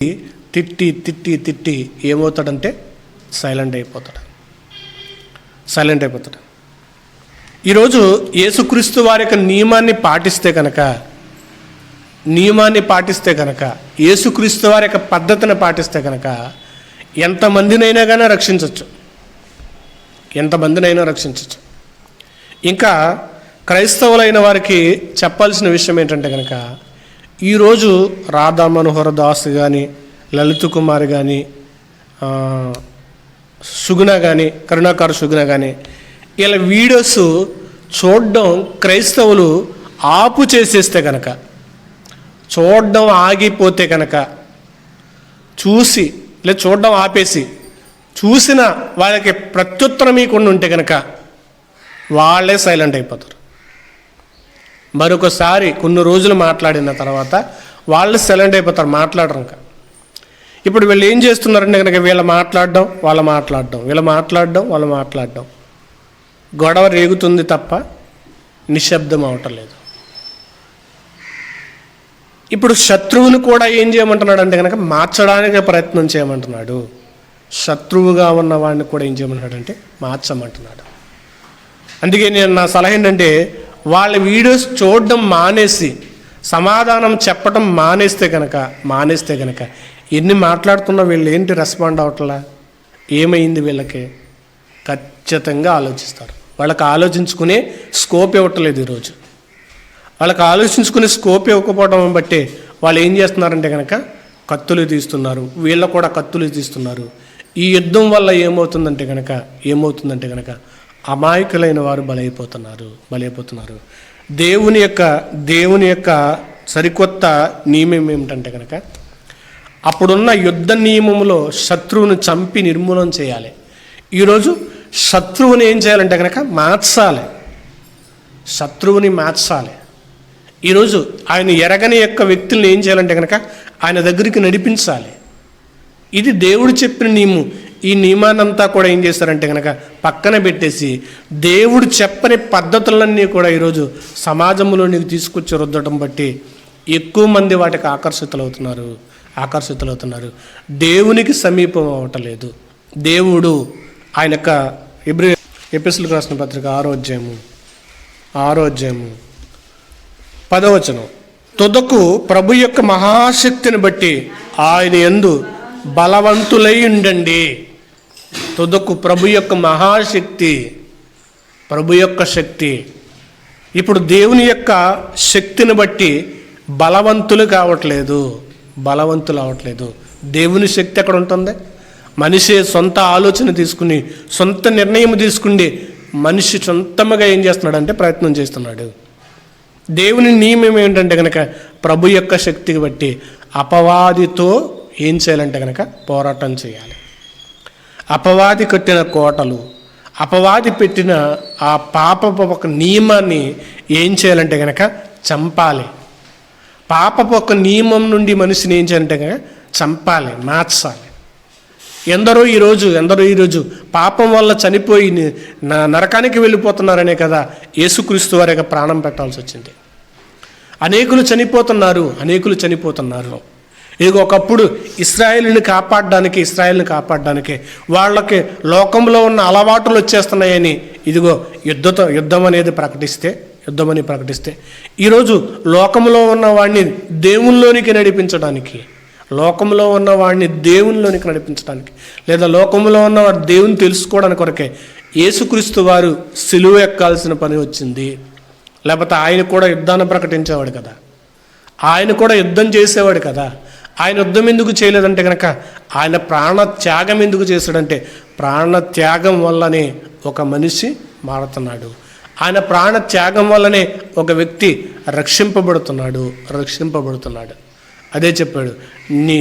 తిట్టి తిట్టి తిట్టి ఏమవుతాడంటే సైలెంట్ అయిపోతాడు. ఈరోజు యేసుక్రీస్తు వారి యొక్క నియమాన్ని పాటిస్తే కనుక యేసుక్రీస్తు వారి యొక్క పద్ధతిని పాటిస్తే కనుక ఎంతమందినైనా కానీ రక్షించవచ్చు. ఇంకా క్రైస్తవులైన వారికి చెప్పాల్సిన విషయం ఏంటంటే కనుక ఈరోజు రాధా మనోహర్ దాస్ కానీ, లలిత్ కుమార్ కానీ, సుగుణ కానీ, కరుణాకర్ సుగుణ కానీ ఇలా వీడియోస్ చూడడం క్రైస్తవులు ఆపు చేసేస్తే కనుక, చూడడం ఆగిపోతే కనుక, చూసి లేదా చూడడం ఆపేసి చూసిన వాళ్ళకి ప్రత్యుత్తరం ఇవ్వకుండా ఉంటే కనుక వాళ్ళే సైలెంట్ అయిపోతారు. మరొకసారి కొన్ని రోజులు మాట్లాడిన తర్వాత వాళ్ళు సైలెంట్ అయిపోతారు, మాట్లాడరు. ఇంకా ఇప్పుడు వీళ్ళు ఏం చేస్తున్నారంటే కనుక వీళ్ళు మాట్లాడడం వాళ్ళు మాట్లాడడం గొడవ రేగుతుంది తప్ప నిశ్శబ్దం అవటం లేదు. ఇప్పుడు శత్రువుని కూడా ఏం చేయమంటున్నాడు అంటే కనుక మార్చడానికి ప్రయత్నం చేయమంటున్నాడు. శత్రువుగా ఉన్న వాడిని కూడా ఏం చేయమంటున్నాడు అంటే మార్చమంటున్నాడు. అందుకే నేను నా సలహా ఏంటంటే వాళ్ళ వీడియోస్ చూడడం మానేసి సమాధానం చెప్పడం మానేస్తే కనుక ఎన్ని మాట్లాడుతున్నా వీళ్ళు ఏంటి రెస్పాండ్ అవట్లా, ఏమైంది వీళ్ళకి ఖచ్చితంగా ఆలోచిస్తారు. వాళ్ళకి ఆలోచించుకునే స్కోప్ ఇవ్వట్లేదు. ఈరోజు వాళ్ళకి ఆలోచించుకునే స్కోప్ ఇవ్వకపోవడం బట్టి వాళ్ళు ఏం చేస్తున్నారంటే కనుక కత్తులు తీస్తున్నారు, వీళ్ళు కూడా కత్తులు తీస్తున్నారు. ఈ యుద్ధం వల్ల ఏమవుతుందంటే కనుక అమాయకులైన వారు బలైపోతున్నారు. దేవుని యొక్క సరికొత్త నియమం ఏమిటంటే కనుక అప్పుడున్న యుద్ధ నియమంలో శత్రువును చంపి నిర్మూలన చేయాలి. ఈరోజు శత్రువుని ఏం చేయాలంటే కనుక మార్చాలి. ఈరోజు ఆయన ఎరగని యొక్క వ్యక్తులను ఏం చేయాలంటే కనుక ఆయన దగ్గరికి నడిపించాలి. ఇది దేవుడు చెప్పిన నియమం. ఈ నియమాన్నంతా కూడా ఏం చేస్తారంటే కనుక పక్కన పెట్టేసి దేవుడు చెప్పని పద్ధతులన్నీ కూడా ఈరోజు సమాజంలోనికి తీసుకొచ్చి రుద్దడం బట్టి ఎక్కువ మంది వాటికి ఆకర్షితులవుతున్నారు. దేవునికి సమీపం అవ్వటలేదు. దేవుడు ఆయన యొక్క ఎపిసోడ్కి రాసిన పత్రిక 6వ అధ్యాయము 10వ వచనం, తుదకు ప్రభు యొక్క మహాశక్తిని బట్టి ఆయన యందు బలవంతులై ఉండండి. తుదకు ప్రభు యొక్క మహాశక్తి, ప్రభు యొక్క శక్తి. ఇప్పుడు దేవుని యొక్క శక్తిని బట్టి బలవంతులు అవట్లేదు. దేవుని శక్తి ఎక్కడ ఉంటుంది? మనిషి సొంత ఆలోచన తీసుకుని సొంత నిర్ణయం తీసుకుని మనిషి సొంతముగా ఏం చేస్తున్నాడంటే ప్రయత్నం చేస్తున్నాడు. దేవుని నియమం ఏంటంటే కనుక ప్రభు యొక్క శక్తికి బట్టి అపవాదితో ఏం చేయాలంటే కనుక పోరాటం చేయాలి. అపవాది కట్టిన కోటలు, అపవాది పెట్టిన ఆ పాపపు ఒక నియమాన్ని ఏం చేయాలంటే కనుక చంపాలి. పాపపు ఒక నియమం నుండి మనిషిని ఏం చేయాలంటే కనుక చంపాలి, మార్చాలి. ఎందరో ఈరోజు పాపం వల్ల చనిపోయి నరకానికి వెళ్ళిపోతున్నారనే కదా యేసుక్రీస్తు వారి యొక్క ప్రాణం పెట్టాల్సి వచ్చింది. అనేకులు చనిపోతున్నారు. ఇది ఒకప్పుడు ఇశ్రాయేలుని కాపాడడానికి వాళ్ళకి లోకంలో ఉన్న అలవాటులు వచ్చేస్తున్నాయని ఇదిగో యుద్ధమని ప్రకటిస్తే ఈరోజు లోకంలో ఉన్న వాడిని దేవునిలోనికి నడిపించడానికి లేదా లోకంలో ఉన్నవాడు దేవుని తెలుసుకోవడానికి కొరకే యేసుక్రీస్తు వారు సిలువ ఎక్కాల్సిన పని వచ్చింది. లేకపోతే ఆయన కూడా యుద్ధాన్ని ప్రకటించేవాడు కదా, ఆయన కూడా యుద్ధం చేసేవాడు కదా. ఆయన యుద్ధం ఎందుకు చేయలేదంటే కనుక ఆయన ప్రాణత్యాగం ఎందుకు చేశాడంటే ప్రాణత్యాగం వల్లనే ఒక మనిషి మారుతున్నాడు. ఆయన ప్రాణత్యాగం వల్లనే ఒక వ్యక్తి రక్షింపబడుతున్నాడు. అదే చెప్పాడు, నీ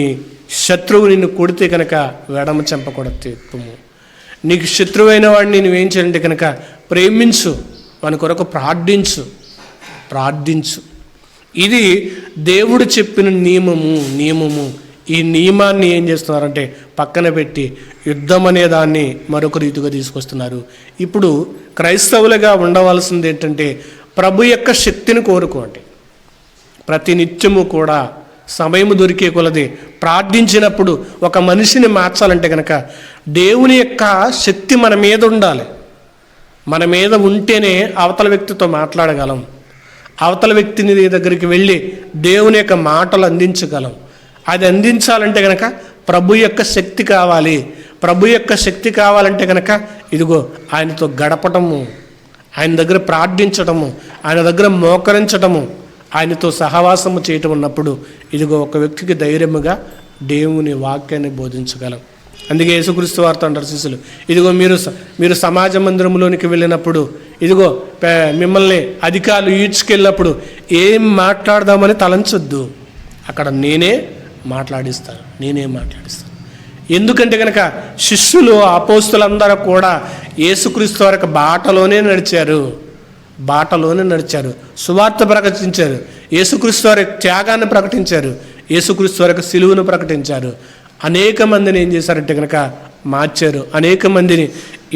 శత్రువు నిన్ను కొడితే కనుక వెడమ చెంపకూడదు. నీకు శత్రువైన వాడిని నువ్వేం చేయాలంటే కనుక ప్రేమించు, వాని కొరకు ప్రార్థించు. ఇది దేవుడు చెప్పిన నియమము. ఈ నియమాన్ని ఏం చేస్తున్నారంటే పక్కన పెట్టి యుద్ధం అనే దాన్ని మరొక రీతిగా తీసుకొస్తున్నారు. ఇప్పుడు క్రైస్తవులుగా ఉండవలసింది ఏంటంటే ప్రభు యొక్క శక్తిని కోరుకోండి. ప్రతి నిత్యము కూడా సమయం దొరికే కొలది ప్రార్థించినప్పుడు ఒక మనిషిని మార్చాలంటే కనుక దేవుని యొక్క శక్తి మన మీద ఉండాలి. మన మీద ఉంటేనే అవతల వ్యక్తితో మాట్లాడగలం. అవతల వ్యక్తిని దగ్గరికి వెళ్ళి దేవుని యొక్క మాటలు అందించగలం. అది అందించాలంటే కనుక ప్రభు యొక్క శక్తి కావాలి. ప్రభు యొక్క శక్తి కావాలంటే కనుక ఇదిగో ఆయనతో గడపటము, ఆయన దగ్గర ప్రార్థించటము, ఆయన దగ్గర మోకరించటము, ఆయనతో సహవాసము చేయటం ఉన్నప్పుడు ఇదిగో ఒక వ్యక్తికి ధైర్యముగా దేవుని వాక్యాన్ని బోధించగలం. అందుకే యేసుక్రీస్తు వారితో అంటారు శిష్యులు, ఇదిగో మీరు సమాజ మందిరంలోనికి వెళ్ళినప్పుడు ఇదిగో మిమ్మల్ని అధికారులు ఈడ్చుకెళ్ళినప్పుడు ఏం మాట్లాడదామని తలంచొద్దు, అక్కడ నేనే మాట్లాడిస్తాను. ఎందుకంటే కనుక శిష్యులు అపోస్తులందరూ కూడా యేసుక్రీస్తు వారికి బాటలోనే నడిచారు, సువార్త ప్రకటించారు, యేసుక్రీస్తు వారి త్యాగాన్ని ప్రకటించారు, యేసుక్రీస్తు వారికి సిలువను ప్రకటించారు. అనేక మందిని ఏం చేశారంటే కనుక మార్చారు. అనేక మందిని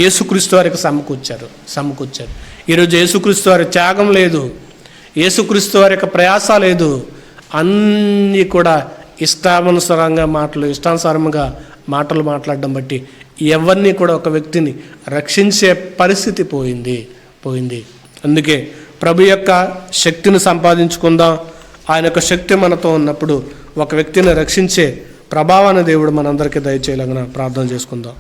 యేసుక్రీస్తు వారికి సమకూర్చారు. ఈరోజు యేసుక్రీస్తు వారి త్యాగం లేదు, యేసుక్రీస్తు వారి యొక్క ప్రయాస లేదు. అన్నీ కూడా ఇష్టానుసారంగా మాటలు మాట్లాడడం బట్టి ఎవరిని కూడా ఒక వ్యక్తిని రక్షించే పరిస్థితి పోయింది. అందుకే ప్రభు యొక్క శక్తిని సంపాదించుకుందాం. ఆయన యొక్క శక్తి మనతో ఉన్నప్పుడు ఒక వ్యక్తిని రక్షించే ప్రభావాన్ని దేవుడు మనందరికీ దయచేయాలని ప్రార్థన చేసుకుందాం.